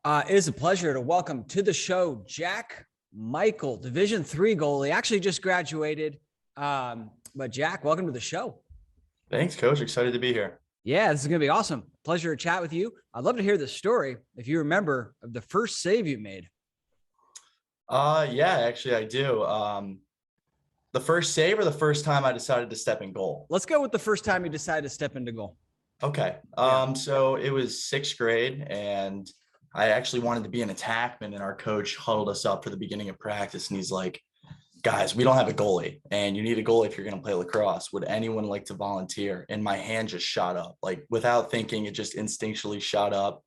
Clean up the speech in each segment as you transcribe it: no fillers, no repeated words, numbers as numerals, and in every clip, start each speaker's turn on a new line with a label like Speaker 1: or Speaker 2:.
Speaker 1: It is a pleasure to welcome to the show Jack Michael, Division III goalie. Actually, just graduated. But Jack, welcome to the show.
Speaker 2: Thanks, Coach. Excited to be here.
Speaker 1: Yeah, this is going to be awesome. Pleasure to chat with you. I'd love to hear the story, if you remember, of the first save you made.
Speaker 2: Yeah, actually, I do. The first save or the first time I decided to step in goal?
Speaker 1: Let's go with the first time you decided to step into goal.
Speaker 2: Okay. So it was sixth grade, and I actually wanted to be an attackman, and our coach huddled us up for the beginning of practice, and he's like, guys, we don't have a goalie, and you need a goalie if you're going to play lacrosse. Would anyone like to volunteer? And my hand just shot up. Like, without thinking, it just instinctually shot up.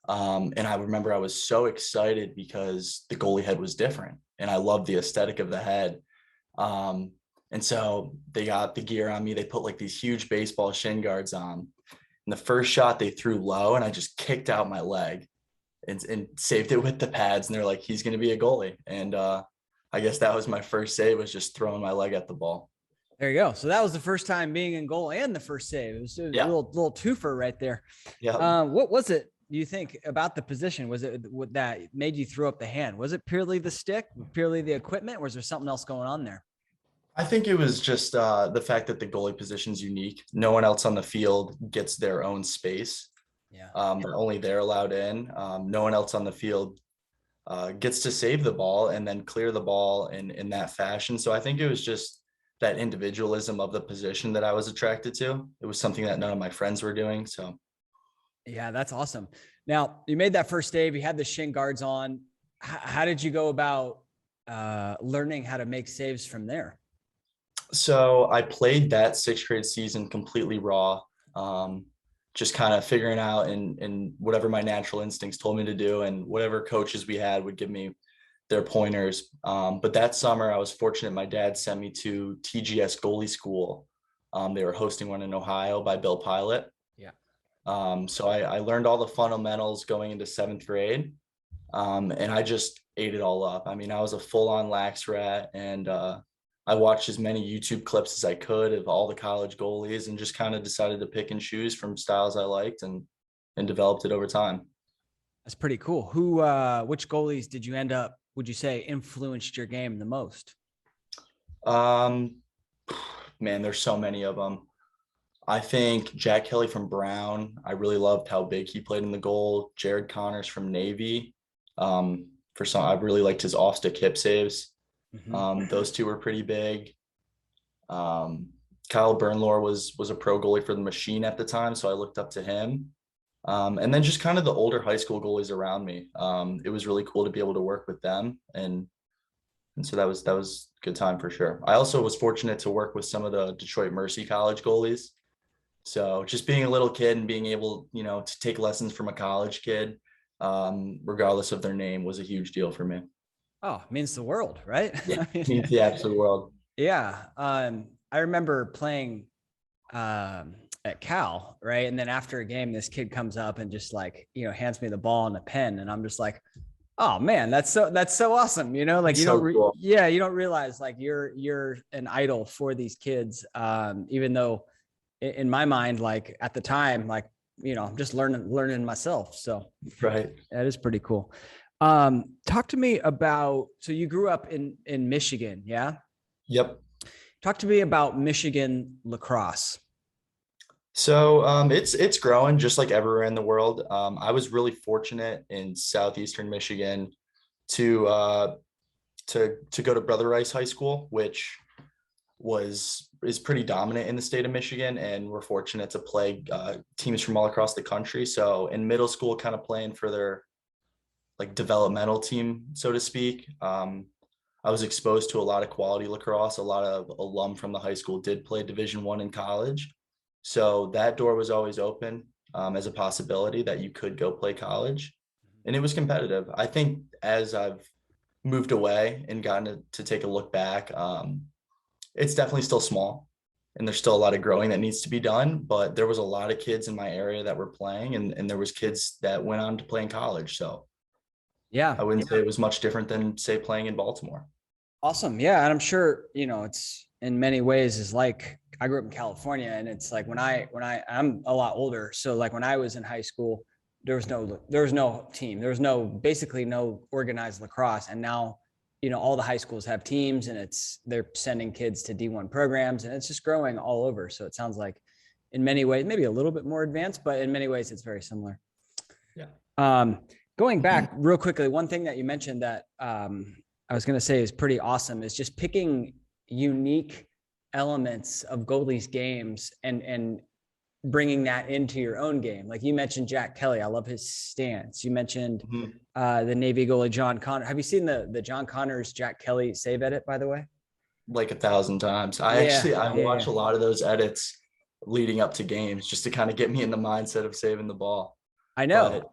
Speaker 2: And I remember I was so excited because the goalie head was different, and I loved the aesthetic of the head. And so they got the gear on me. They put like these huge baseball shin guards on. And the first shot they threw low, and I just kicked out my leg and saved it with the pads. And they're like, he's going to be a goalie. And I guess that was my first save, was just throwing my leg at the ball.
Speaker 1: There you go. So that was the first time being in goal and the first save. It was a little twofer right there.
Speaker 2: Yeah.
Speaker 1: What was it, do you think, about the position? Was it what that made you throw up the hand? Was it purely the stick, purely the equipment, or was there something else going on there?
Speaker 2: I think it was just the fact that the goalie position is unique. No one else on the field gets their own space.
Speaker 1: Yeah.
Speaker 2: Only they're allowed in. No one else on the field gets to save the ball and then clear the ball in that fashion. So I think it was just that individualism of the position that I was attracted to. It was something that none of my friends were doing. So.
Speaker 1: Yeah, that's awesome. Now, you made that first save, you had the shin guards on. How did you go about learning how to make saves from there?
Speaker 2: So I played that sixth grade season completely raw, just kind of figuring out and whatever my natural instincts told me to do, and whatever coaches we had would give me their pointers. But that summer I was fortunate. My dad sent me to TGS goalie school. They were hosting one in Ohio by Bill Pilot.
Speaker 1: Yeah.
Speaker 2: So I learned all the fundamentals going into seventh grade, and I just ate it all up. I mean, I was a full-on lax rat, and I watched as many YouTube clips as I could of all the college goalies and just kind of decided to pick and choose from styles I liked and developed it over time.
Speaker 1: That's pretty cool. Which goalies did you end up, would you say, influenced your game the most?
Speaker 2: Man, there's so many of them. I think Jack Kelly from Brown. I really loved how big he played in the goal. Jared Connors from Navy. I really liked his off-stick hip saves.
Speaker 1: Mm-hmm.
Speaker 2: Those two were pretty big. Kyle Bernlohr was a pro goalie for the Machine at the time, so I looked up to him. And then just kind of the older high school goalies around me. It was really cool to be able to work with them, and so that was a good time for sure. I also was fortunate to work with some of the Detroit Mercy College goalies. So just being a little kid and being able, to take lessons from a college kid, regardless of their name, was a huge deal for me.
Speaker 1: Oh, it means the world, right?
Speaker 2: Yeah, means the absolute world.
Speaker 1: Yeah. I remember playing at Cal, right? And then after a game, this kid comes up and just hands me the ball and a pen. And I'm just like, oh man, that's so awesome. You don't realize you're an idol for these kids. Even though in my mind, at the time, I'm just learning myself. So
Speaker 2: right.
Speaker 1: That is pretty cool. Talk to me about, so you grew up in Michigan, yeah?
Speaker 2: Yep.
Speaker 1: Talk to me about Michigan lacrosse.
Speaker 2: So it's growing just like everywhere in the world. I was really fortunate in southeastern Michigan to go to Brother Rice High School, which is pretty dominant in the state of Michigan, and we're fortunate to play teams from all across the country. So in middle school, kind of playing for their developmental team, so to speak. I was exposed to a lot of quality lacrosse. A lot of alum from the high school did play Division I in college. So that door was always open as a possibility that you could go play college. And it was competitive. I think as I've moved away and gotten to take a look back, it's definitely still small. And there's still a lot of growing that needs to be done. But there was a lot of kids in my area that were playing, and there was kids that went on to play in college. So
Speaker 1: yeah,
Speaker 2: I wouldn't say it was much different than, say, playing in Baltimore.
Speaker 1: Awesome. Yeah. And I'm sure, it's in many ways is I grew up in California, and it's when I'm a lot older. So when I was in high school, no team. There was basically no organized lacrosse. And now, all the high schools have teams, and they're sending kids to D1 programs, and it's just growing all over. So it sounds like in many ways, maybe a little bit more advanced, but in many ways it's very similar.
Speaker 2: Yeah.
Speaker 1: Going back real quickly, one thing that you mentioned that I was going to say is pretty awesome is just picking unique elements of goalies' games and bringing that into your own game. Like you mentioned Jack Kelly. I love his stance. You mentioned the Navy goalie, John Connor. Have you seen the John Connors, Jack Kelly save edit, by the way?
Speaker 2: Like 1,000 times. I watch a lot of those edits leading up to games just to kind of get me in the mindset of saving the ball.
Speaker 1: I know.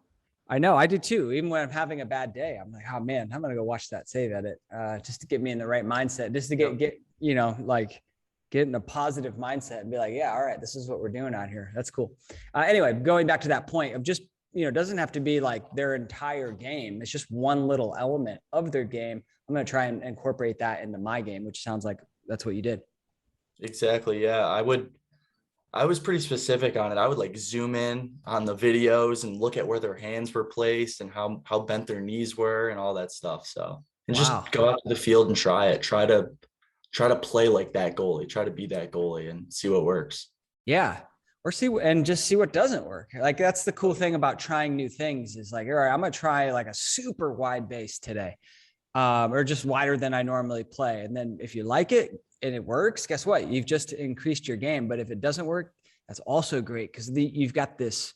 Speaker 1: I do too. Even when I'm having a bad day, I'm like, oh man, I'm going to go watch that save edit just to get me in the right mindset, just to get in a positive mindset and be like, yeah, all right, this is what we're doing out here. That's cool. Anyway, going back to that point of just, it doesn't have to be like their entire game. It's just one little element of their game. I'm going to try and incorporate that into my game, which sounds like that's what you did.
Speaker 2: Exactly. Yeah. I was pretty specific on it. I would like zoom in on the videos and look at where their hands were placed and how bent their knees were and all that stuff. So, and just go out to the field and try it. Try to play like that goalie, try to be that goalie and see what works.
Speaker 1: Yeah. Or see what doesn't work. Like that's the cool thing about trying new things is like, all right, I'm going to try like a super wide base today. Or just wider than I normally play. And then if you like it and it works, guess what? You've just increased your game. But if it doesn't work, that's also great because you've got this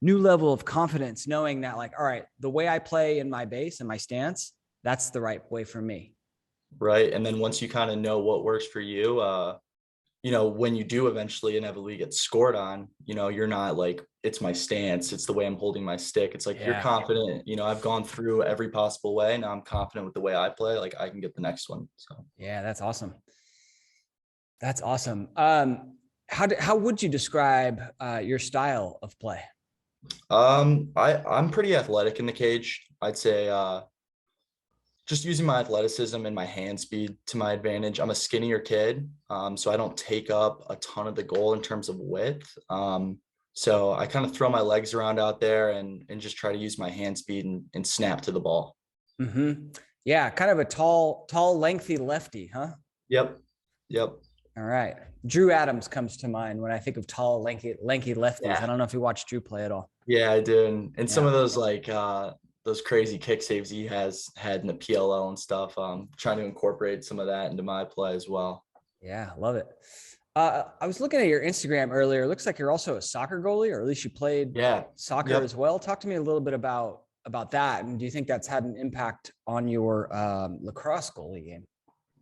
Speaker 1: new level of confidence knowing that like, all right, the way I play in my base and my stance, that's the right way for me.
Speaker 2: Right. And then once you kind of know what works for you, when you do eventually inevitably get scored on, you're not like, it's my stance, it's the way I'm holding my stick. It's like, you're confident, I've gone through every possible way. Now I'm confident with the way I play. Like I can get the next one. So, yeah,
Speaker 1: that's awesome. That's awesome. How would you describe your style of play?
Speaker 2: I'm pretty athletic in the cage. I'd say, just using my athleticism and my hand speed to my advantage. I'm a skinnier kid, so I don't take up a ton of the goal in terms of width. So I kind of throw my legs around out there and just try to use my hand speed and snap to the ball.
Speaker 1: Mm-hmm. Yeah, kind of a tall, lengthy lefty, huh?
Speaker 2: Yep.
Speaker 1: All right. Drew Adams comes to mind when I think of tall, lanky lefties. Yeah. I don't know if you watched Drew play at all.
Speaker 2: Yeah, I did. And some of those those crazy kick saves he has had in the PLL and stuff. Trying to incorporate some of that into my play as well.
Speaker 1: Yeah, love it. I was looking at your Instagram earlier. It looks like you're also a soccer goalie, or at least you played soccer as well. Talk to me a little bit about that. And do you think that's had an impact on your lacrosse goalie game?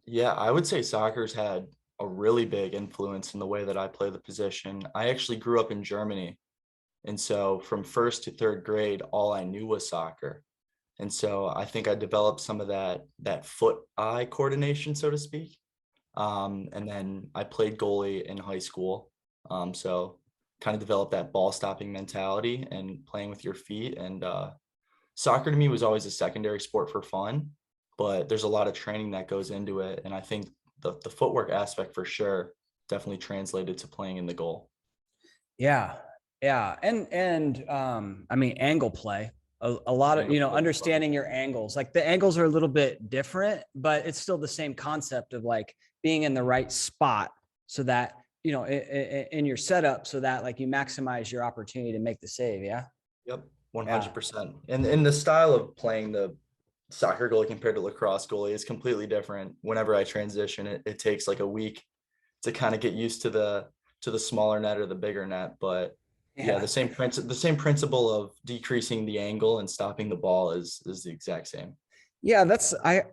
Speaker 2: Yeah, I would say soccer's had a really big influence in the way that I play the position. I actually grew up in Germany. And so from first to third grade, all I knew was soccer. And so I think I developed some of that foot-eye coordination, so to speak. And then I played goalie in high school. So kind of developed that ball stopping mentality and playing with your feet. And soccer to me was always a secondary sport for fun, but there's a lot of training that goes into it. And I think the footwork aspect for sure definitely translated to playing in the goal.
Speaker 1: Yeah. Yeah. And I mean, angle play, a lot of, understanding your angles, like the angles are a little bit different, but it's still the same concept of like being in the right spot so that, in your setup, so that like you maximize your opportunity to make the save. Yeah.
Speaker 2: Yep. 100%. And the style of playing the soccer goalie compared to lacrosse goalie is completely different. Whenever I transition, it takes like a week to kind of get used to the smaller net or the bigger net, but yeah, the same principle of decreasing the angle and stopping the ball is the exact same.
Speaker 1: Yeah, I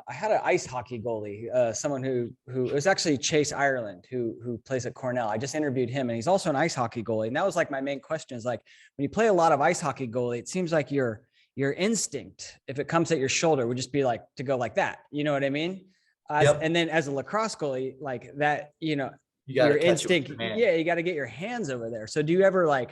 Speaker 1: had an ice hockey goalie, someone who it was actually Chase Ireland, who plays at Cornell. I just interviewed him, and he's also an ice hockey goalie. And that was like my main question is like, when you play a lot of ice hockey goalie, it seems like your instinct, if it comes at your shoulder, would just be like to go like that. You know what I mean? Yep. And then as a lacrosse goalie, like that, your instinct, you got to get your hands over there. So do you ever I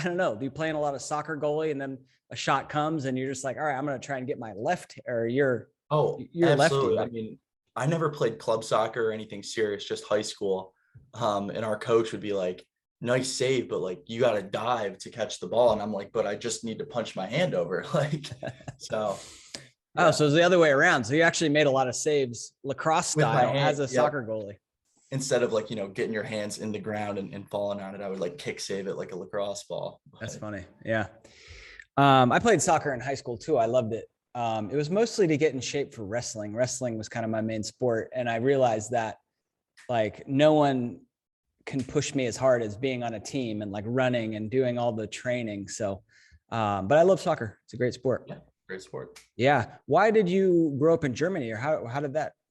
Speaker 1: don't know, be playing a lot of soccer goalie and then a shot comes and you're just like, all right, I'm going to try and get my left or you're
Speaker 2: absolutely.
Speaker 1: lefty.
Speaker 2: I mean, I never played club soccer or anything serious, just high school. And our coach would be like, nice save, but like you got to dive to catch the ball. And I'm like, but I just need to punch my hand over. Like, so.
Speaker 1: Oh,
Speaker 2: Yeah.
Speaker 1: so it's the other way around. So you actually made a lot of saves lacrosse
Speaker 2: With my
Speaker 1: style
Speaker 2: hand.
Speaker 1: as a
Speaker 2: Yep.
Speaker 1: soccer goalie.
Speaker 2: Instead of like, getting your hands in the ground and falling on it, I would like kick save it like a lacrosse ball.
Speaker 1: That's funny. Yeah. I played soccer in high school too. I loved it. It was mostly to get in shape for wrestling. Wrestling was kind of my main sport. And I realized that like no one can push me as hard as being on a team and like running and doing all the training. So, but I love soccer. It's a great sport.
Speaker 2: Yeah, great sport.
Speaker 1: Yeah. Why did you grow up in Germany, or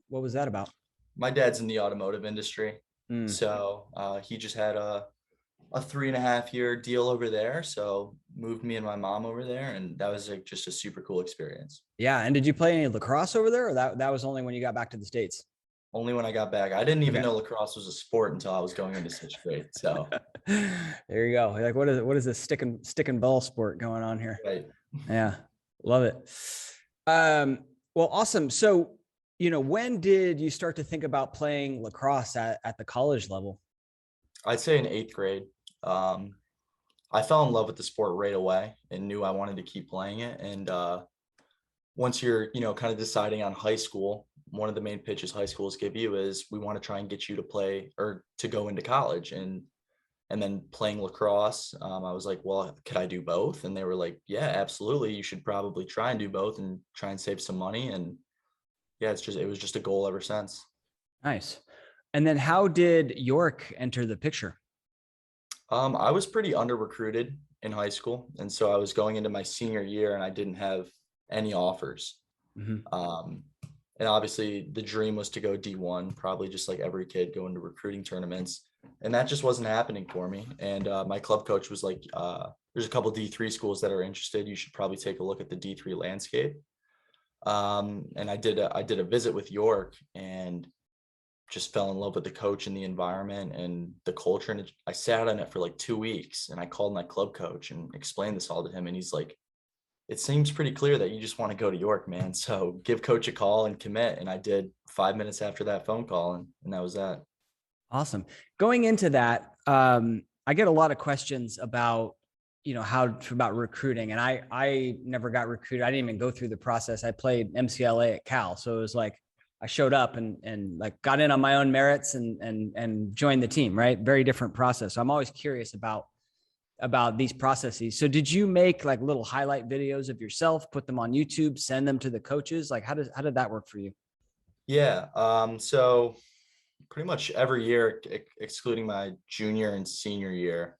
Speaker 1: what was that about?
Speaker 2: My dad's in the automotive industry.
Speaker 1: Mm.
Speaker 2: So he just had a 3.5-year deal over there. So moved me and my mom over there. And that was like just a super cool experience.
Speaker 1: Yeah. And did you play any lacrosse over there, or that was only when you got back to the States?
Speaker 2: Only when I got back. I didn't even know lacrosse was a sport until I was going into 6th grade. So
Speaker 1: there you go. Like, what is this stick and ball sport going on here?
Speaker 2: right.
Speaker 1: Yeah. Love it. Well, awesome. So, when did you start to think about playing lacrosse at the college level?
Speaker 2: I'd say in 8th grade. I fell in love with the sport right away and knew I wanted to keep playing it. And once you're, kind of deciding on high school, one of the main pitches high schools give you is we want to try and get you to play or to go into college. And then playing lacrosse, I was like, well, could I do both? And they were like, yeah, absolutely. You should probably try and do both and try and save some money. And yeah, it was just a goal ever since.
Speaker 1: Nice. And then how did York enter the picture?
Speaker 2: I was pretty under recruited in high school. And so I was going into my senior year and I didn't have any offers.
Speaker 1: Mm-hmm.
Speaker 2: And obviously the dream was to go D1, probably just like every kid going to recruiting tournaments. And that just wasn't happening for me. And my club coach was like, there's a couple D3 schools that are interested. You should probably take a look at the D3 landscape. And I did a visit with York and just fell in love with the coach and the environment and the culture. And I sat on it for like 2 weeks and I called my club coach and explained this all to him. And he's like, it seems pretty clear that you just want to go to York, man. So give coach a call and commit. And I did 5 minutes after that phone call. And that was that.
Speaker 1: Awesome. Going into that, I get a lot of questions about, about recruiting. And I never got recruited. I didn't even go through the process. I played MCLA at Cal. So it was like, I showed up and like got in on my own merits and joined the team, right? Very different process. So I'm always curious about these processes. So did you make like little highlight videos of yourself, put them on YouTube, send them to the coaches? Like how did that work for you?
Speaker 2: Yeah. So pretty much every year, excluding my junior and senior year,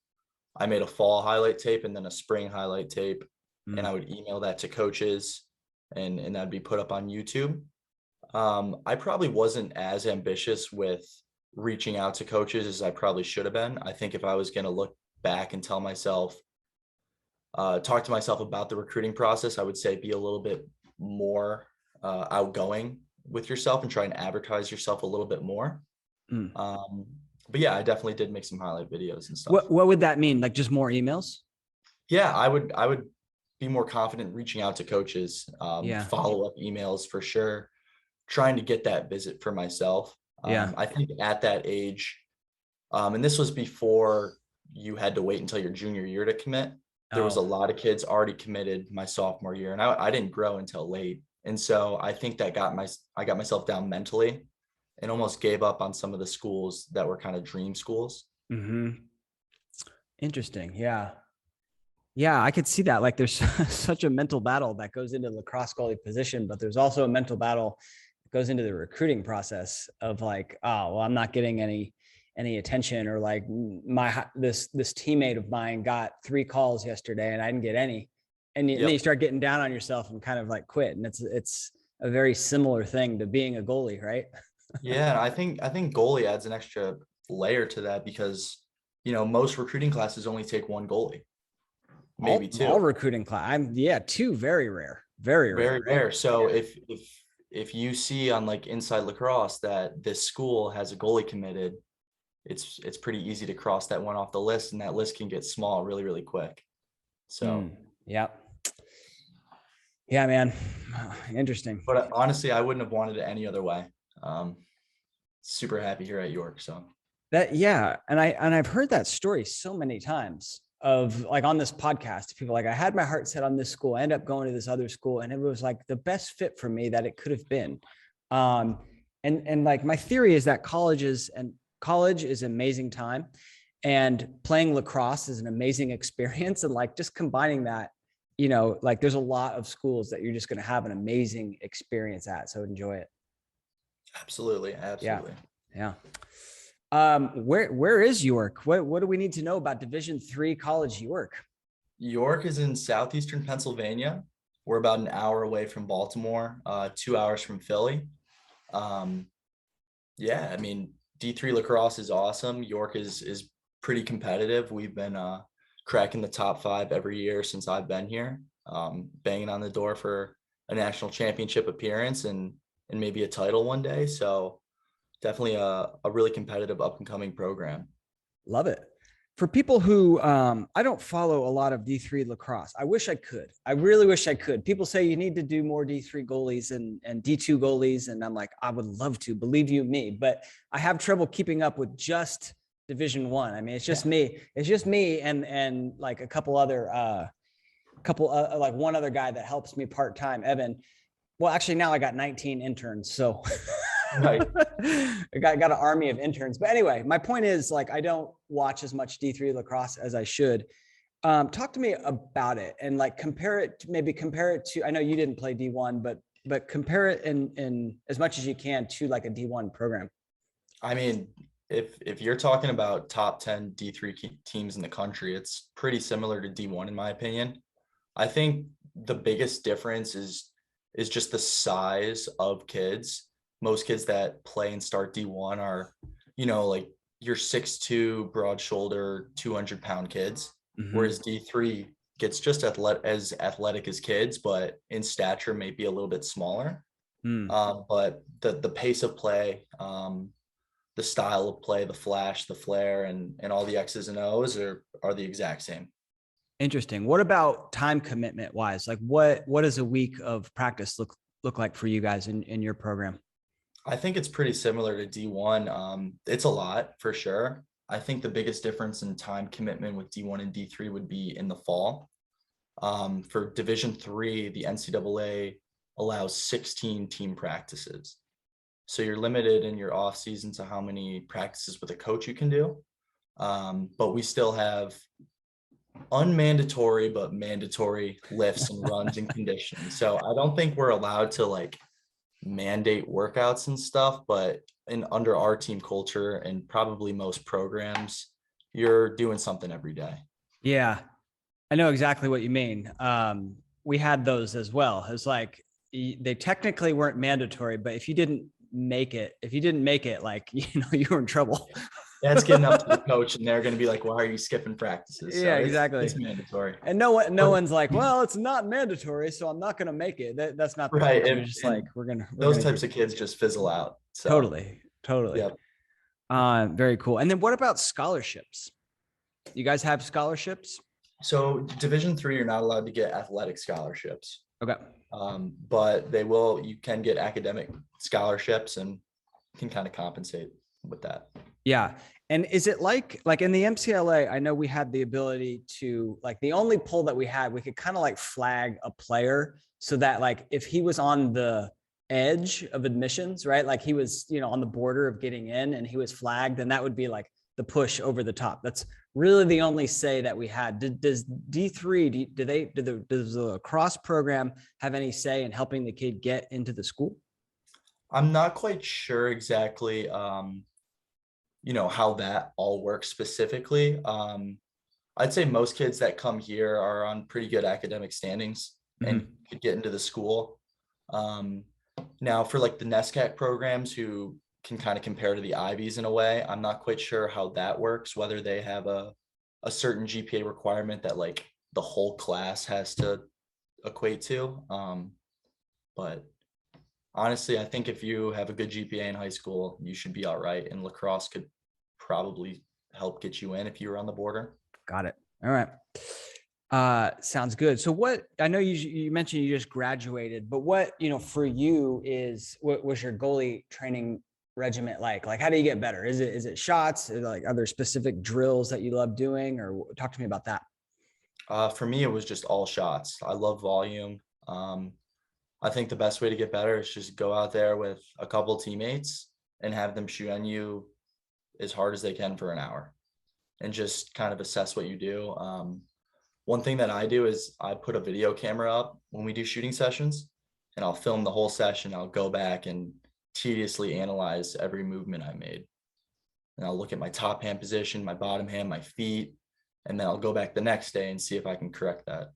Speaker 2: I made a fall highlight tape and then a spring highlight tape. And I would email that to coaches and that'd be put up on YouTube. I probably wasn't as ambitious with reaching out to coaches as I probably should have been. I think if I was going to look back and tell myself, talk to myself about the recruiting process, I would say be a little bit more outgoing with yourself and try and advertise yourself a little bit more. But yeah, I definitely did make some highlight videos and stuff.
Speaker 1: What would that mean? Like just more emails?
Speaker 2: Yeah, I would be more confident reaching out to coaches, follow-up emails for sure, trying to get that visit for myself. I think at that age, and this was before you had to wait until your junior year to commit. There was a lot of kids already committed my sophomore year, and I didn't grow until late. And so I think that I got myself down mentally and almost gave up on some of the schools that were kind of dream schools.
Speaker 1: Mm-hmm. Interesting. Yeah. Yeah, I could see that. Like there's such a mental battle that goes into the lacrosse goalie position, but there's also a mental battle that goes into the recruiting process of like, oh, well, I'm not getting any attention, or like this teammate of mine got 3 calls yesterday and I didn't get any. And then you start getting down on yourself and kind of like quit. And it's a very similar thing to being a goalie, right?
Speaker 2: Yeah, and I think goalie adds an extra layer to that because most recruiting classes only take 1 goalie. Maybe 2.
Speaker 1: All recruiting class. 2, very rare. Very rare.
Speaker 2: Very rare. So if you see on like Inside Lacrosse that this school has a goalie committed, it's pretty easy to cross that one off the list, and that list can get small really, really quick. So
Speaker 1: yeah, man. Interesting.
Speaker 2: But honestly, I wouldn't have wanted it any other way. Super happy here at York. So
Speaker 1: Yeah. And I've heard that story so many times of like on this podcast, people like, I had my heart set on this school, I ended up going to this other school, and it was like the best fit for me that it could have been. And like my theory is that college is an amazing time, and playing lacrosse is an amazing experience. And like just combining that, like there's a lot of schools that you're just going to have an amazing experience at. So enjoy it.
Speaker 2: Absolutely. Absolutely.
Speaker 1: Yeah. Where is York? What do we need to know about Division III College York?
Speaker 2: York is in southeastern Pennsylvania. We're about an hour away from Baltimore, 2 hours from Philly. Yeah, I mean, D3 lacrosse is awesome. York is pretty competitive. We've been cracking the top 5 every year since I've been here, banging on the door for a national championship appearance and maybe a title one day. So definitely a really competitive up and coming program.
Speaker 1: Love it. For people who, I don't follow a lot of D3 lacrosse. I wish I could. I really wish I could. People say you need to do more D3 goalies and D2 goalies. And I'm like, I would love to, believe you me, but I have trouble keeping up with just Division I. I mean, it's just me. It's just me and like a couple other, like one other guy that helps me part-time, Evan. Well, actually now I got 19 interns. So
Speaker 2: Right.
Speaker 1: I got an army of interns. But anyway, my point is like, I don't watch as much D3 lacrosse as I should. Talk to me about it and like compare it to, I know you didn't play D1, but compare it in as much as you can to like a D1 program.
Speaker 2: I mean, if you're talking about top 10 D3 teams in the country, it's pretty similar to D1 in my opinion. I think the biggest difference is just the size of kids. Most kids that play and start D1 are, like your 6'2", broad shoulder, 200-pound kids. Mm-hmm. Whereas D3 gets just as athletic as kids, but in stature may be a little bit smaller. But the pace of play, the style of play, the flash, the flare, and all the X's and O's are the exact same.
Speaker 1: Interesting. What about time commitment wise? Like what does a week of practice look like for you guys in your program?
Speaker 2: I think it's pretty similar to D1. It's a lot for sure. I think the biggest difference in time commitment with D1 and D3 would be in the fall. For Division III, the NCAA allows 16 team practices. So you're limited in your off season to how many practices with a coach you can do. But we still have unmandatory but mandatory lifts and runs and conditioning. So I don't think we're allowed to like mandate workouts and stuff, but under our team culture and probably most programs, you're doing something every day.
Speaker 1: Yeah, I know exactly what you mean. We had those as well. It's like they technically weren't mandatory, but if you didn't make it, like, you were in trouble.
Speaker 2: That's getting up to the coach and they're going to be like, why are you skipping practices? So
Speaker 1: yeah, exactly.
Speaker 2: It's mandatory.
Speaker 1: And no one's like, well, it's not mandatory, so I'm not going to make it. That's not the
Speaker 2: right.
Speaker 1: It's just like,
Speaker 2: those types of kids just fizzle out. So.
Speaker 1: Totally.
Speaker 2: Yeah.
Speaker 1: Very cool. And then what about scholarships? You guys have scholarships?
Speaker 2: So Division III, you're not allowed to get athletic scholarships.
Speaker 1: Okay.
Speaker 2: But you can get academic scholarships and can kind of compensate with that.
Speaker 1: Yeah. And is it like in the MCLA, I know we had the ability to, like, the only poll that we had, we could kind of like flag a player so that like if he was on the edge of admissions, right? Like he was, on the border of getting in and he was flagged, then that would be like the push over the top. That's really the only say that we had. Does D3, does the lacrosse program have any say in helping the kid get into the school?
Speaker 2: I'm not quite sure exactly, how that all works specifically. I'd say most kids that come here are on pretty good academic standings and could get into the school. Now for like the NESCAC programs who can kind of compare to the Ivies in a way, I'm not quite sure how that works, whether they have a certain GPA requirement that like the whole class has to equate to. But honestly, I think if you have a good GPA in high school, you should be all right. And lacrosse could probably help get you in if you were on the border.
Speaker 1: Got it. All right. Sounds good. So I know you mentioned you just graduated, but what, for you what was your goalie training regiment like? Like, how do you get better? Is it shots? Like, are there specific drills that you love doing, or talk to me about that?
Speaker 2: For me, it was just all shots. I love volume. I think the best way to get better is just go out there with a couple teammates and have them shoot on you as hard as they can for an hour and just kind of assess what you do. One thing that I do is I put a video camera up when we do shooting sessions, and I'll film the whole session. I'll go back and tediously analyze every movement I made. And I'll look at my top hand position, my bottom hand, my feet, and then I'll go back the next day and see if I can correct that.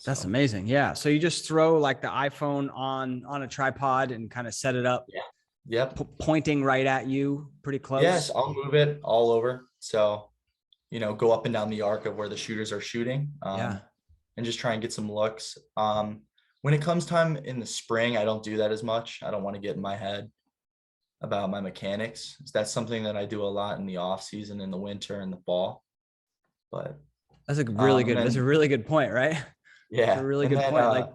Speaker 1: That's amazing. Yeah. So you just throw like the iPhone on a tripod and kind of set it up.
Speaker 2: Yeah. Yep.
Speaker 1: Pointing right at you, pretty close.
Speaker 2: Yes, I'll move it all over. So, go up and down the arc of where the shooters are shooting. And just try and get some looks. When it comes time in the spring, I don't do that as much. I don't want to get in my head about my mechanics. That's something that I do a lot in the off season, in the winter and the fall. But
Speaker 1: that's a really good. That's a really good point, right?
Speaker 2: Yeah,
Speaker 1: that's a really good point.
Speaker 2: I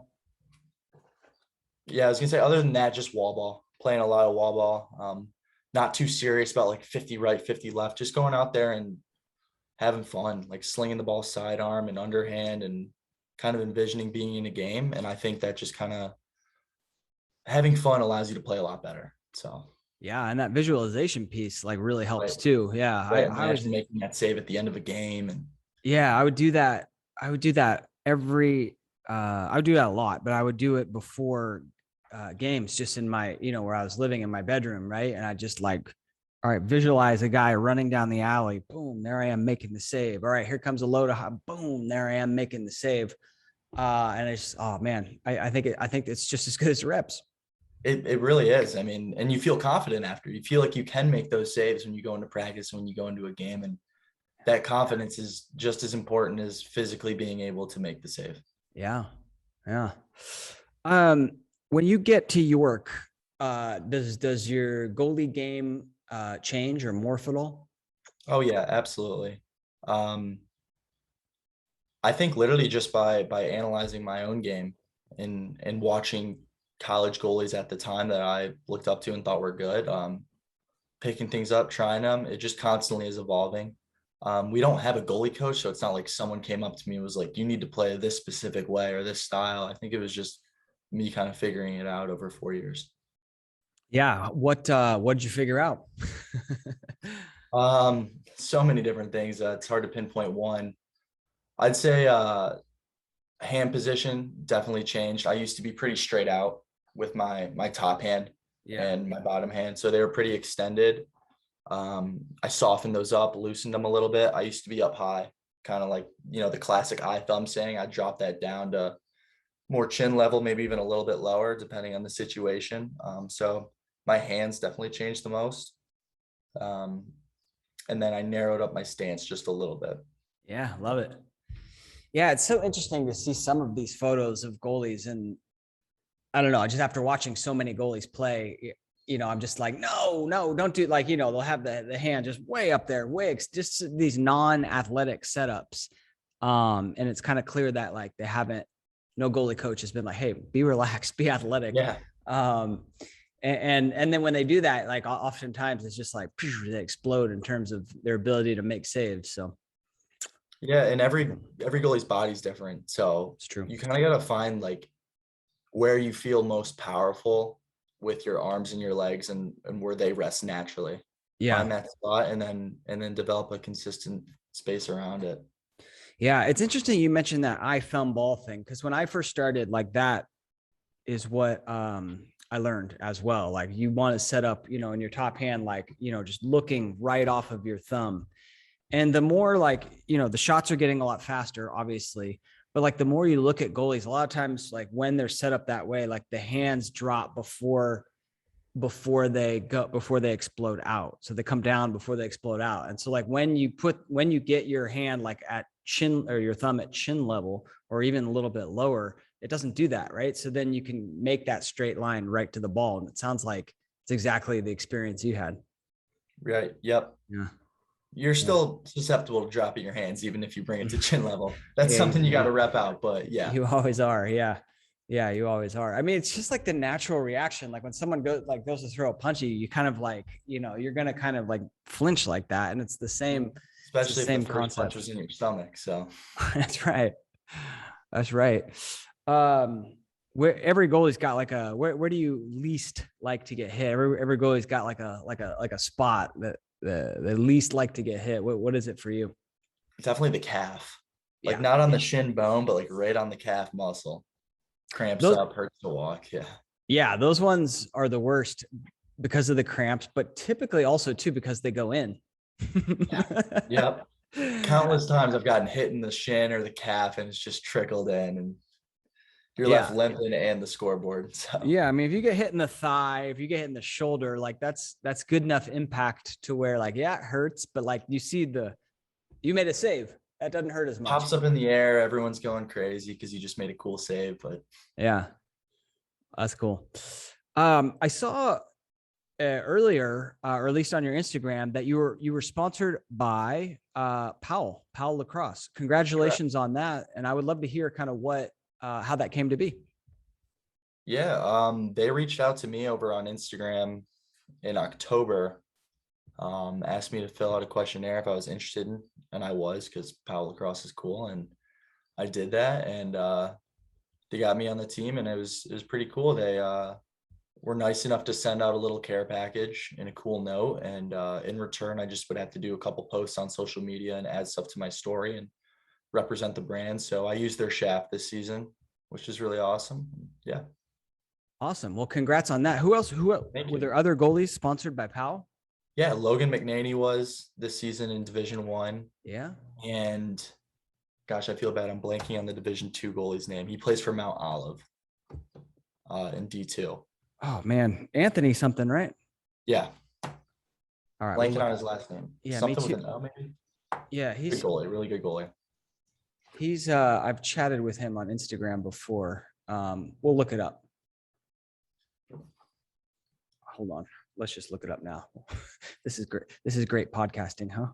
Speaker 2: was gonna say, other than that, just wall ball. Playing a lot of wall ball. Not too serious about like 50 right, 50 left. Just going out there and having fun, like slinging the ball sidearm and underhand, and kind of envisioning being in a game. And I think that just kind of having fun allows you to play a lot better. So
Speaker 1: yeah, and that visualization piece like really helps too. Yeah,
Speaker 2: right. I was making that save at the end of a game, and
Speaker 1: I would do that. I would do that I would do that a lot, but I would do it before games, just in my, where I was living in my bedroom, right? And I just like, all right, visualize a guy running down the alley. Boom, there I am making the save. All right, here comes a load of boom, there I am making the save. And it's, oh man, I think it's just as good as reps.
Speaker 2: It really is. I mean, and you feel confident after. You feel like you can make those saves when you go into practice, when you go into a game, and that confidence is just as important as physically being able to make the save.
Speaker 1: Yeah. Yeah. When you get to York, does your goalie game change or morph at all?
Speaker 2: Oh yeah, absolutely. I think literally just by analyzing my own game and watching college goalies at the time that I looked up to and thought were good, picking things up, trying them, it just constantly is evolving. We don't have a goalie coach, so it's not like someone came up to me and was like, you need to play this specific way or this style. I think it was just me kind of figuring it out over 4 years.
Speaker 1: Yeah. What did you figure out?
Speaker 2: So many different things. It's hard to pinpoint one. I'd say hand position definitely changed. I used to be pretty straight out with my top hand and my bottom hand, so they were pretty extended. I softened those up, loosened them a little bit. I used to be up high, kind of like, the classic eye thumb saying. I dropped that down to more chin level, maybe even a little bit lower, depending on the situation. So my hands definitely changed the most. And then I narrowed up my stance just a little bit.
Speaker 1: Yeah, love it. Yeah, it's so interesting to see some of these photos of goalies, and I don't know, just after watching so many goalies play, I'm just like, no, don't do, like, they'll have the hand just way up there, just these non-athletic setups. And it's kind of clear that like no goalie coach has been like, hey, be relaxed, be athletic.
Speaker 2: Yeah.
Speaker 1: And then when they do that, like oftentimes it's just like they explode in terms of their ability to make saves. So
Speaker 2: yeah, and every goalie's body's different. So
Speaker 1: it's true.
Speaker 2: You kind of got to find like where you feel most powerful with your arms and your legs, and where they rest naturally.
Speaker 1: Yeah.
Speaker 2: Find that spot and then develop a consistent space around it.
Speaker 1: Yeah. It's interesting you mentioned that eye thumb ball thing, because when I first started, like that is what I learned as well. Like you want to set up, in your top hand, like, just looking right off of your thumb. And the more like, the shots are getting a lot faster, obviously, but like the more you look at goalies, a lot of times, like when they're set up that way, like the hands drop before they explode out. So they come down before they explode out. And so like when you get your hand like at chin, or your thumb at chin level, or even a little bit lower, it doesn't do that. Right. So then you can make that straight line right to the ball. And it sounds like it's exactly the experience you had.
Speaker 2: Right. Yep.
Speaker 1: Yeah.
Speaker 2: You're still susceptible to dropping your hands, even if you bring it to chin level. That's something you got to rep out, but yeah.
Speaker 1: You always are. Yeah. Yeah, you always are. I mean, it's just like the natural reaction. Like when someone goes to throw a punch at you, you kind of like, you're gonna kind of like flinch like that. And it's the same,
Speaker 2: Especially if the first
Speaker 1: concept.
Speaker 2: punch was in your stomach. So
Speaker 1: That's right. That's right. Where every goalie's got like where do you least like to get hit? Every goalie's got like a spot that the least like to get hit. What is it for you?
Speaker 2: definitely the calf. Like
Speaker 1: Yeah.
Speaker 2: not on the shin bone, but like right on the calf muscle. Cramps
Speaker 1: Those
Speaker 2: up, hurts to walk. Yeah.
Speaker 1: Yeah, those ones are the worst because of the cramps, but typically also too because they go in.
Speaker 2: Yeah. Yep. Countless times I've gotten hit in the shin or the calf and it's just trickled in and you're left
Speaker 1: Yeah.
Speaker 2: limping and the scoreboard. So
Speaker 1: Yeah. I mean, if you get hit in the thigh, if you get hit in the shoulder, like that's good enough impact to where like, yeah, it hurts, but like you made a save. That doesn't hurt as much.
Speaker 2: pops up in the air, everyone's going crazy because you just made a cool save. But
Speaker 1: Yeah, that's cool. I saw earlier, or at least on your Instagram, that you were sponsored by Powell Lacrosse. Congratulations on that, and I would love to hear kind of how that came to be.
Speaker 2: yeah, they reached out to me over on Instagram in October, asked me to fill out a questionnaire if I was interested in, and I was because Powell Lacrosse is cool, and I did that, and they got me on the team, and it was pretty cool. They were nice enough to send out a little care package and a cool note, and in return, I just would have to do a couple posts on social media and add stuff to my story and represent the brand. So I used their shaft this season, which is really awesome. Yeah.
Speaker 1: Awesome. Well, congrats on that. Who else?
Speaker 2: Thank
Speaker 1: Were
Speaker 2: you.
Speaker 1: there other goalies sponsored by Powell?
Speaker 2: Yeah, Logan McNaney was this season in Division One,
Speaker 1: Yeah.
Speaker 2: and gosh, I feel bad. I'm blanking on the Division Two goalie's name. He plays for Mount Olive in D2.
Speaker 1: Oh man, Anthony something, right?
Speaker 2: Yeah,
Speaker 1: All right.
Speaker 2: blanking on his last name.
Speaker 1: Yeah, me
Speaker 2: Something with
Speaker 1: too.
Speaker 2: an O, maybe.
Speaker 1: Yeah,
Speaker 2: Good goalie, really good goalie.
Speaker 1: he's I've chatted with him on Instagram before. We'll look it up. Hold on. Let's just look it up now. This is great. This is great podcasting, huh?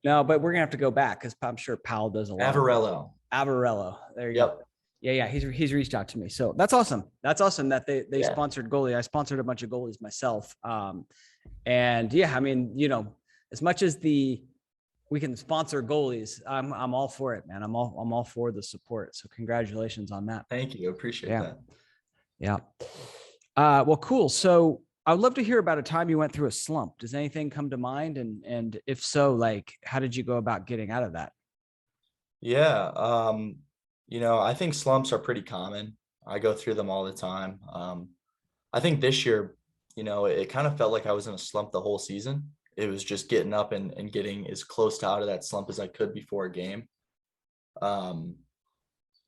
Speaker 1: No, but we're gonna have to go back because I'm sure Powell does a lot.
Speaker 2: Avarello.
Speaker 1: There you
Speaker 2: Yep.
Speaker 1: go. Yeah. He's reached out to me. So that's awesome. That's awesome that they sponsored goalie. I sponsored a bunch of goalies myself. And yeah, I mean, as much as we can sponsor goalies, I'm all for it, man. I'm all for the support. So congratulations on that.
Speaker 2: Thank you. Appreciate that.
Speaker 1: Yeah. Well, cool. So I would love to hear about a time you went through a slump. Does anything come to mind? And if so, like, how did you go about getting out of that?
Speaker 2: Yeah. I think slumps are pretty common. I go through them all the time. I think this year, it kind of felt like I was in a slump the whole season. It was just getting up and getting as close to out of that slump as I could before a game.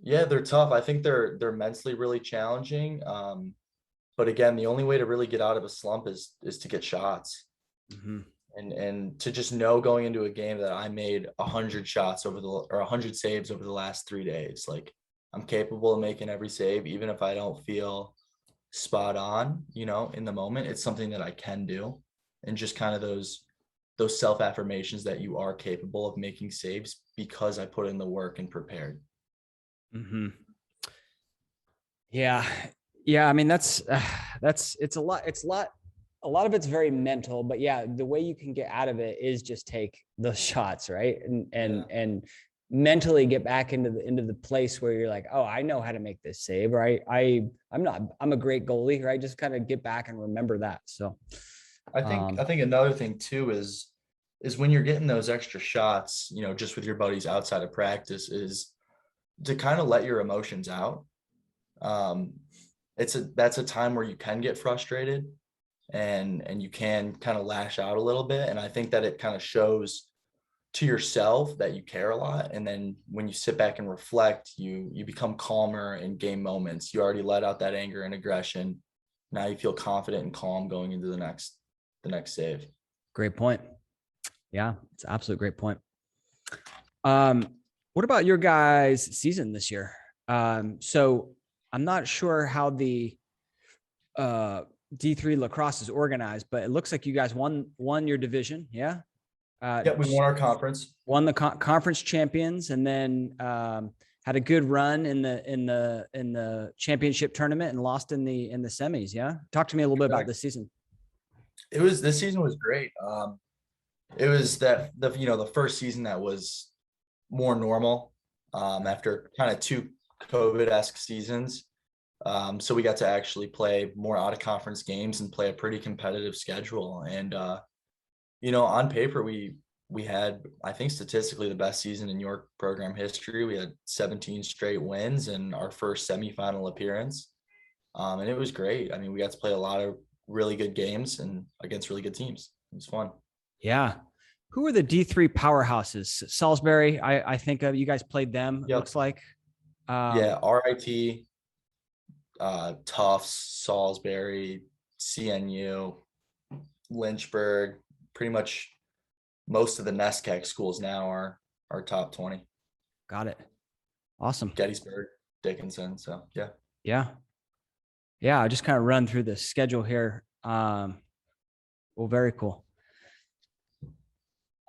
Speaker 2: Yeah, they're tough. I think they're mentally really challenging. But again, the only way to really get out of a slump is to get shots.
Speaker 1: Mm-hmm.
Speaker 2: And to just know going into a game that I made 100 shots or 100 saves over the last 3 days. Like I'm capable of making every save, even if I don't feel spot on, in the moment. It's something that I can do. And just kind of those self-affirmations that you are capable of making saves because I put in the work and prepared.
Speaker 1: Mm-hmm. Yeah. I mean, it's a lot. A lot of it's very mental, but yeah, the way you can get out of it is just take those shots, right? And mentally get back into the place where you're like, oh, I know how to make this save, right? I'm a great goalie, right? Just kind of get back and remember that. So
Speaker 2: I think another thing too is when you're getting those extra shots, just with your buddies outside of practice, is to kind of let your emotions out. That's a time where you can get frustrated and you can kind of lash out a little bit. And I think that it kind of shows to yourself that you care a lot. And then when you sit back and reflect, you become calmer in game moments. You already let out that anger and aggression. Now you feel confident and calm going into the next save.
Speaker 1: Great point. Yeah, it's an absolute great point. What about your guys' season this year? So I'm not sure how the D3 lacrosse is organized, but it looks like you guys won your division. Yeah.
Speaker 2: Yeah, we won our conference.
Speaker 1: Won the conference champions, and then had had a good run in the championship tournament and lost in the semis. Yeah. Talk to me a little bit about this season.
Speaker 2: This season was great. It was the first season that was more normal after kind of two COVID-esque seasons. So we got to actually play more out of conference games and play a pretty competitive schedule. And, on paper, we had, I think, statistically the best season in York program history. We had 17 straight wins and our first semifinal appearance. And it was great. I mean, we got to play a lot of really good games and against really good teams. It was fun.
Speaker 1: Yeah. Who are the D3 powerhouses? Salisbury, I think of. You guys played them,
Speaker 2: Yep.
Speaker 1: looks like.
Speaker 2: RIT, Tufts, Salisbury, CNU, Lynchburg, pretty much most of the NESCAC schools now are top 20.
Speaker 1: Got it. Awesome.
Speaker 2: Gettysburg, Dickinson. So
Speaker 1: yeah. I just kind of run through the schedule here. Well, very cool.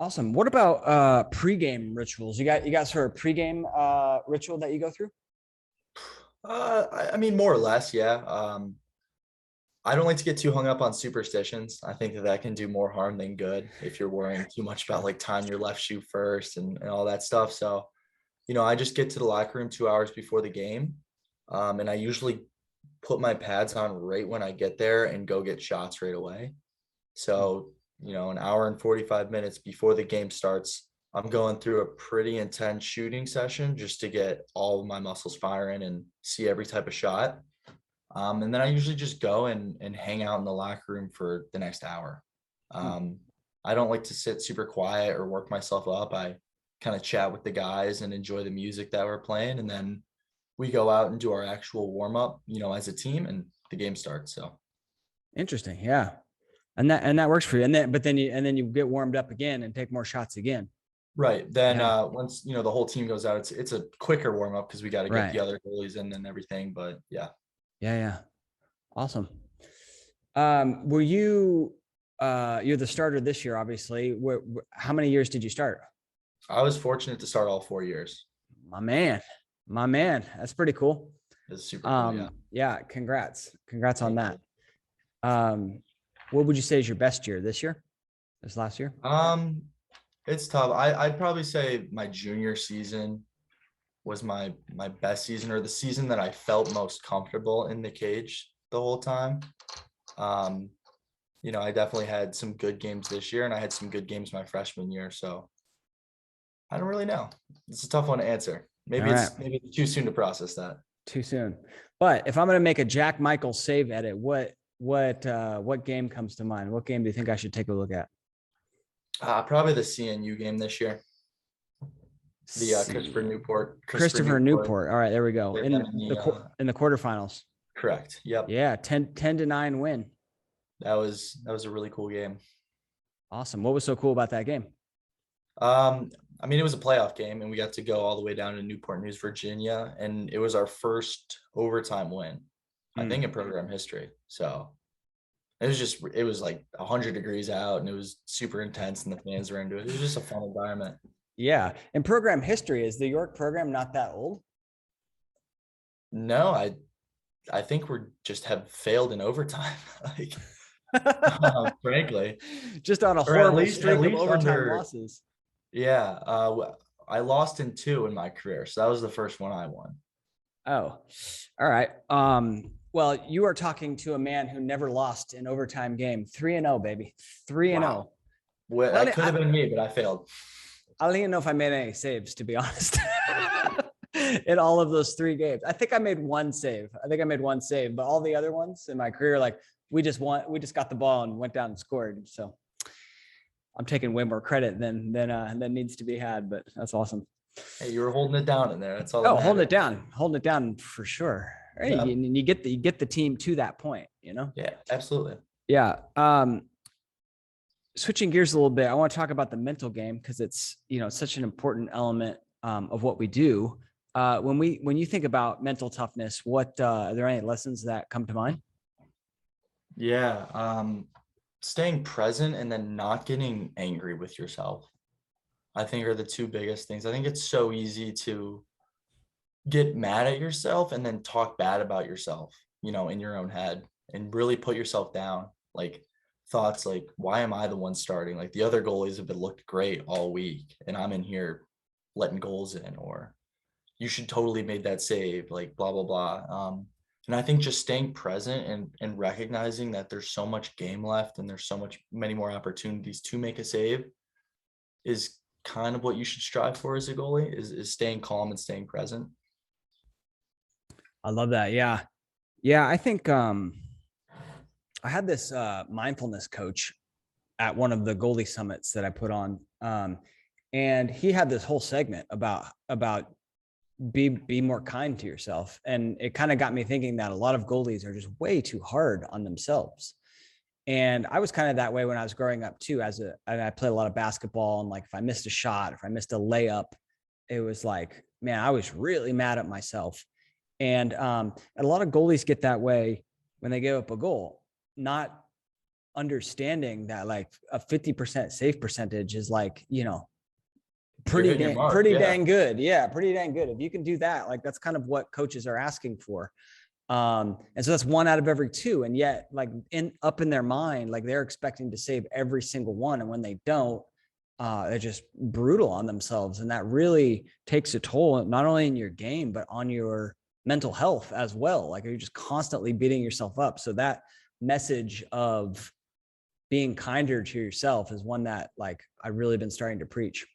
Speaker 1: Awesome. What about pregame rituals? You got sort of pregame ritual that you go through?
Speaker 2: I mean, more or less, yeah. I don't like to get too hung up on superstitions. I think that can do more harm than good if you're worrying too much about like tying your left shoe first and all that stuff. So, I just get to the locker room 2 hours before the game. And I usually put my pads on right when I get there and go get shots right away. So, an hour and 45 minutes before the game starts, I'm going through a pretty intense shooting session just to get all of my muscles firing and see every type of shot. And then I usually just go and hang out in the locker room for the next hour. I don't like to sit super quiet or work myself up. I kind of chat with the guys and enjoy the music that we're playing. And then we go out and do our actual warm up, as a team, and the game starts. So
Speaker 1: interesting. Yeah. And that works for you. And then you get warmed up again and take more shots again.
Speaker 2: Right. Then once, the whole team goes out, it's a quicker warm up because we got to get the other goalies in and everything. But yeah.
Speaker 1: Yeah. Awesome. Were you, you're the starter this year, obviously. How many years did you start?
Speaker 2: I was fortunate to start all 4 years.
Speaker 1: My man. That's pretty cool.
Speaker 2: It's super cool. Yeah.
Speaker 1: Yeah. Congrats on that. What would you say is your best year this last year?
Speaker 2: It's tough. I'd probably say my junior season was my best season, or the season that I felt most comfortable in the cage the whole time. I definitely had some good games this year and I had some good games my freshman year. So I don't really know. It's a tough one to answer. Maybe it's too soon to process that.
Speaker 1: Too soon. But if I'm going to make a Jack Michael save edit, what game comes to mind? What game do you think I should take a look at?
Speaker 2: Probably the CNU game this year. The
Speaker 1: Christopher Newport. All right, there we go. In the quarterfinals.
Speaker 2: Correct. Yep.
Speaker 1: Yeah, 10-9 win.
Speaker 2: That was a really cool game.
Speaker 1: Awesome. What was so cool about that game?
Speaker 2: I mean, it was a playoff game and we got to go all the way down to Newport News, Virginia, and it was our first overtime win, I think, in program history. So it was like 100 degrees out and it was super intense and the fans were into it. It was just a fun environment.
Speaker 1: Yeah. In program history, is the York program not that old?
Speaker 2: No, I think we just have failed in overtime. Frankly,
Speaker 1: just on a horrible streak of overtime losses.
Speaker 2: Yeah. I lost in 2 in my career. So that was the first one I won.
Speaker 1: Oh, all right. Well, you are talking to a man who never lost an overtime game. 3-0, baby. 3-0.
Speaker 2: Wow. Well, that could have been me, but I failed.
Speaker 1: I don't even know if I made any saves, to be honest. In all of those 3 games, I think I made one save. But all the other ones in my career, like we just got the ball and went down and scored. So I'm taking way more credit than needs to be had, but that's awesome.
Speaker 2: Hey, you were holding it down in there. That's all.
Speaker 1: Oh, holding it down for sure. Right? Yeah. You get the team to that point,
Speaker 2: Yeah, absolutely.
Speaker 1: Yeah. Switching gears a little bit, I want to talk about the mental game because it's such an important element of what we do. When you think about mental toughness, what are there any lessons that come to mind?
Speaker 2: Yeah, staying present and then not getting angry with yourself, I think, are the 2 biggest things. I think it's so easy to get mad at yourself and then talk bad about yourself, in your own head, and really put yourself down. Like thoughts like, why am I the one starting? Like the other goalies have been looked great all week and I'm in here letting goals in, or you should totally made that save, like blah, blah, blah. And I think just staying present and recognizing that there's so much game left and there's many more opportunities to make a save is kind of what you should strive for as a goalie, is staying calm and staying present.
Speaker 1: I love that. Yeah. Yeah. I think I had this mindfulness coach at one of the goalie summits that I put on. And he had this whole segment about be more kind to yourself. And it kind of got me thinking that a lot of goalies are just way too hard on themselves. And I was kind of that way when I was growing up too, and I played a lot of basketball, and like, if I missed a shot, if I missed a layup, it was like, man, I was really mad at myself. And a lot of goalies get that way when they give up a goal, not understanding that like a 50% save percentage is like, pretty dang good. Yeah. Pretty dang good. If you can do that, like, that's kind of what coaches are asking for. And so that's 1 out of every 2. And yet, like, up in their mind, like, they're expecting to save every single one. And when they don't, they're just brutal on themselves. And that really takes a toll, not only in your game, but on your mental health as well. Like, you're just constantly beating yourself up. So that message of being kinder to yourself is one that, like, I've really been starting to preach.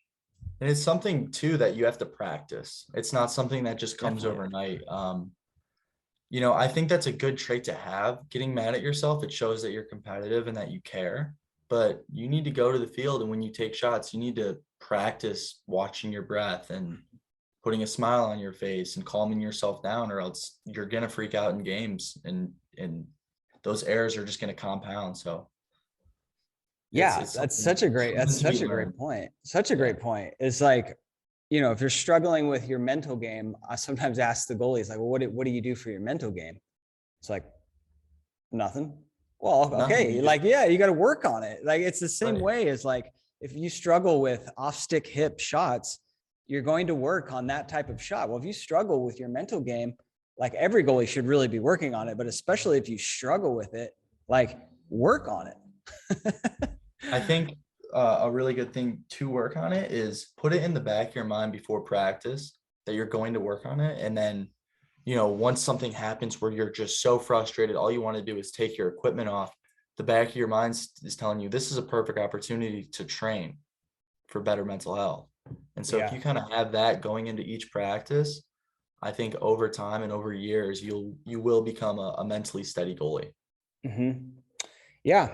Speaker 2: And it's something too that you have to practice. It's not something that just comes overnight. I think that's a good trait to have, getting mad at yourself. It shows that you're competitive and that you care, but you need to go to the field. And when you take shots, you need to practice watching your breath and putting a smile on your face and calming yourself down, or else you're going to freak out in games, and those errors are just going to compound. So
Speaker 1: yeah, that's such a great point. Such a great point. It's like, if you're struggling with your mental game, I sometimes ask the goalies, like, well, what do you do for your mental game? It's like, nothing. Well, okay. Like, yeah, you got to work on it. Like, it's the same way as, like, if you struggle with off stick hip shots, you're going to work on that type of shot. Well, if you struggle with your mental game, like, every goalie should really be working on it, but especially if you struggle with it, like, work on it.
Speaker 2: I think a really good thing to work on it is put it in the back of your mind before practice that you're going to work on it. And then, once something happens where you're just so frustrated, all you want to do is take your equipment off, the back of your mind is telling you this is a perfect opportunity to train for better mental health. And so if you kind of have that going into each practice, I think over time and over years, you will become a mentally steady goalie.
Speaker 1: Mm-hmm. Yeah.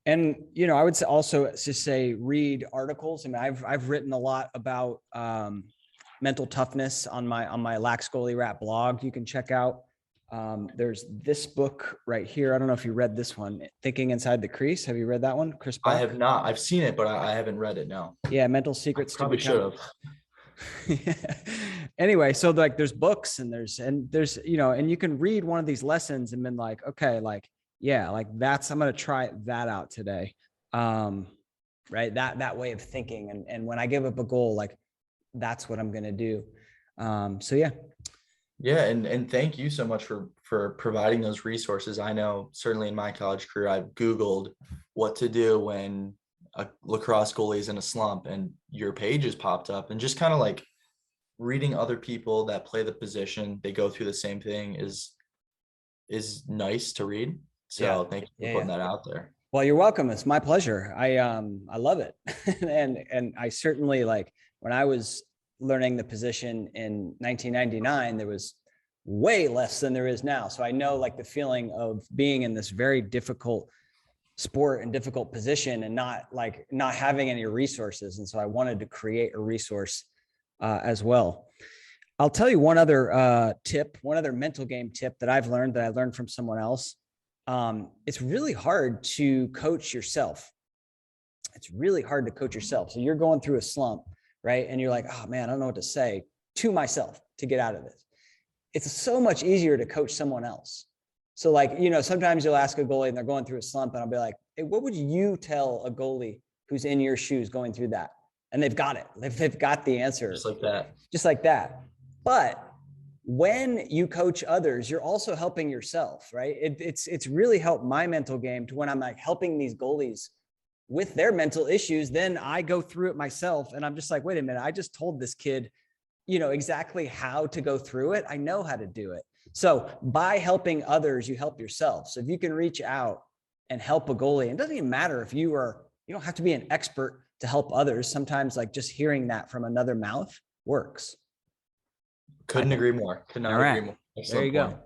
Speaker 1: And, I would also just say, read articles. I mean, I've written a lot about mental toughness on my Lax Goalie Rat blog. You can check out. There's this book right here. I don't know if you read this one, Thinking Inside the Crease. Have you read that one, Chris Buck?
Speaker 2: I have not. I've seen it, but I haven't read it. No.
Speaker 1: Yeah. Mental Secrets.
Speaker 2: Probably should
Speaker 1: have. Anyway, so like, there's books and there's, and you can read one of these lessons and been like, okay, like, yeah, like, I'm going to try that out today. Right. That way of thinking. And when I give up a goal, like, that's what I'm going to do. So yeah.
Speaker 2: Yeah. And thank you so much for providing those resources. I know certainly in my college career, I've Googled what to do when a lacrosse goalie is in a slump, and your page has popped up, and just kind of like reading other people that play the position, they go through the same thing is nice to read. So thank you for putting that out there.
Speaker 1: Well, you're welcome. It's my pleasure. I love it. and I certainly, like, when I was learning the position in 1999, there was way less than there is now. So I know, like, the feeling of being in this very difficult sport and difficult position and not having any resources. And so I wanted to create a resource as well. I'll tell you one other mental game tip that I learned from someone else. It's really hard to coach yourself. So you're going through a slump, right? And you're like, oh man, I don't know what to say to myself to get out of this. It's so much easier to coach someone else. So, like, sometimes you'll ask a goalie and they're going through a slump, and I'll be like, hey, what would you tell a goalie who's in your shoes going through that? And they've got it. They've got the answer.
Speaker 2: Just like that.
Speaker 1: But when you coach others, you're also helping yourself, right? It's really helped my mental game to when I'm like helping these goalies with their mental issues. Then I go through it myself and I'm just like, wait a minute, I just told this kid, exactly how to go through it. I know how to do it. So by helping others, you help yourself. So if you can reach out and help a goalie, and it doesn't even matter if you don't have to be an expert to help others. Sometimes like just hearing that from another mouth works.
Speaker 2: Couldn't agree more. Could not agree more.
Speaker 1: There you go.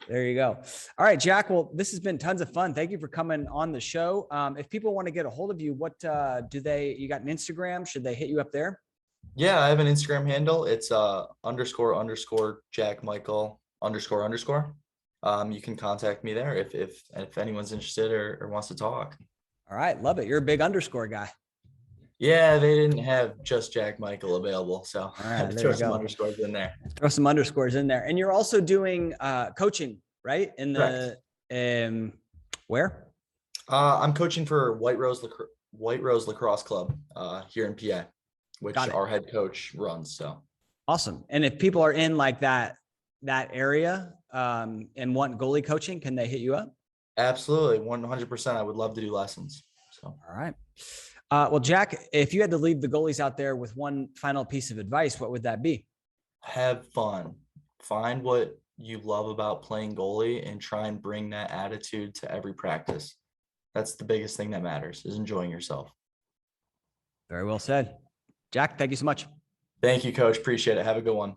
Speaker 1: There you go. All right, Jack. Well, this has been tons of fun. Thank you for coming on the show. If people want to get a hold of you, what you got an Instagram? Should they hit you up there?
Speaker 2: Yeah, I have an Instagram handle. It's _ Jack Michael _ You can contact me there if anyone's interested or wants to talk.
Speaker 1: All right, love it. You're a big underscore guy.
Speaker 2: Yeah, they didn't have just Jack Michael available, so I had to throw some underscores in there.
Speaker 1: Throw some underscores in there. And you're also doing coaching, right? In the where?
Speaker 2: I'm coaching for White Rose Lacrosse Club here in PA, which our head coach runs. So
Speaker 1: awesome. And if people are in like that area and want goalie coaching, can they hit you up?
Speaker 2: Absolutely, 100%. I would love to do lessons. So
Speaker 1: all right. Well, Jack, if you had to leave the goalies out there with one final piece of advice, what would that be?
Speaker 2: Have fun. Find what you love about playing goalie and try and bring that attitude to every practice. That's the biggest thing that matters, is enjoying yourself.
Speaker 1: Very well said. Jack, thank you so much.
Speaker 2: Thank you, Coach. Appreciate it. Have a good one.